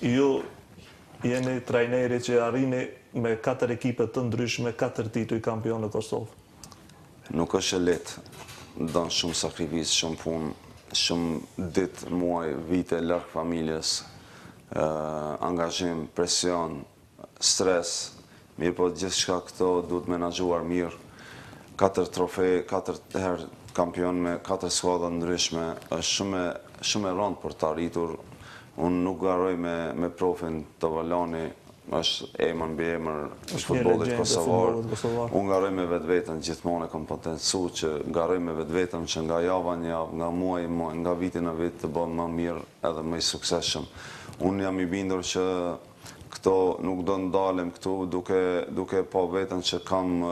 Ju jeni trajneri që arrini me 4 ekipe të ndryshme, 4 tituj kampion në Kosovë. Nuk është e lehtë, don shumë sakrificë, shumë punë, shumë ditë, muaj, vite larg familjes, angazhim, presion, stres, mirë po gjithçka këto duhet menaxhuar mirë. 4 trofe, 4 herë kampion me 4 skuadra ndryshme, është shumë e rëndë për të arritur. Unë nuk garoj me profin të Valani, është emër mbi emër i futbollit kosovar. Unë garoj me vetveten, gjithmonë e kam potencu që garoj me vetveten që nga java në javë, nga muaj në muaj, nga viti në vit të bën më mirë edhe më i suksesshëm. Unë jam i bindur që këto nuk do ndalem këtu duke pa veten që kam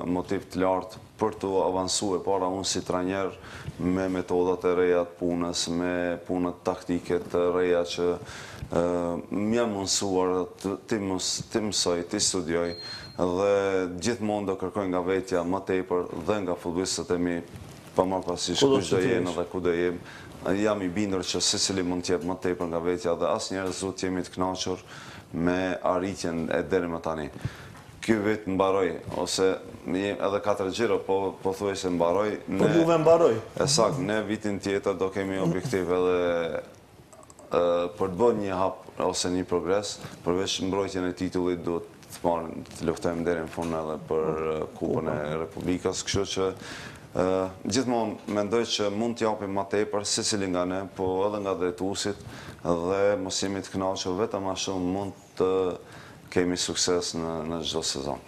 motiv të lartë për të avansuar para unë si trajner me metodat e reja të punës, me punët taktike të reja që më janë mësuar, ti mësoj, ti studioj dhe gjithmonë do kërkoj nga vetja më tepër dhe nga futbollistët e mi, pa marrë parasysh kush do jenë dhe ku do jem. Jam i bindur që secili mund të jep më tepër nga vetja dhe asnjëherë zot jemi të kënaqur me arritjen e deri më tani. Ky vit mbaroj, ose edhe 4 xhiro, po thuaj se mbaroj. Po juve mbaroj. Sakt, ne vitin tjetër do kemi objektiv edhe për të bërë një hap ose një progres, përveç mbrojtjen e titullit duhet të luftojmë deri në fund edhe për Kupën e Republikës, kështu që gjithmonë mendoj që mund të japim më tepër secili nga ne, po edhe nga drejtuesit dhe mos jemi të kënaqur vetëm më shumë mund të kemi sukses në çdo sezon.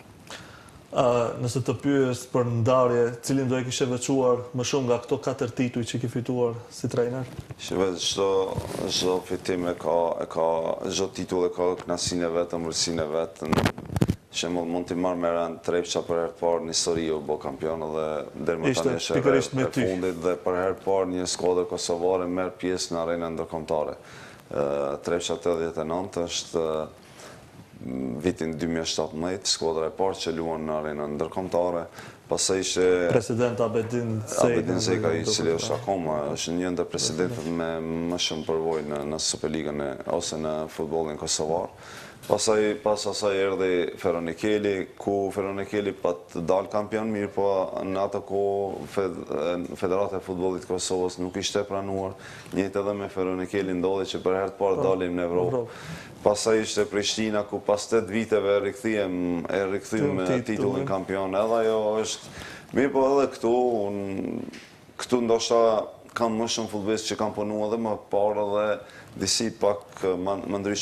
Nëse të pyes për ndarje, cilin do e kishe veçuar më shumë nga këto 4 tituj që ke fituar si trajner? Çdo fitim e ka çdo titull e ka kënaqësinë e vet, ëmbëlsinë e vet. Shembull mund të marr me ran Trepça për herë të parë në histori u bë kampion dhe deri më tani është e fundit dhe për herë të parë një skuadër kosovare merr pjesë në arenën ndërkombëtare. Trepça 89 është vitin 2017, skuadra e parë që luan në arenën ndërkombëtare, pastaj ishte president Abedin Zeka, i cili është akoma një ndër presidentët me më shumë përvojë në Superligën ose në futbollin kosovar. Pas asaj erdhi Feronikeli, ku Feronikeli pa të dalë kampion mirë, po në atë kohë Federata e Futbollit të Kosovës nuk ishte e pranuar. Njëjtë edhe me Feronikeli ndodhi që për herë të parë dalim në Evropë. Pastaj ishte Prishtina, ku pas 8 viteve rikthyem titullin kampion. Edhe ajo është mirë, po edhe këtu ndoshta kam më shumë futbollistë që kam punuar edhe më parë dhe disi pak më ndryshe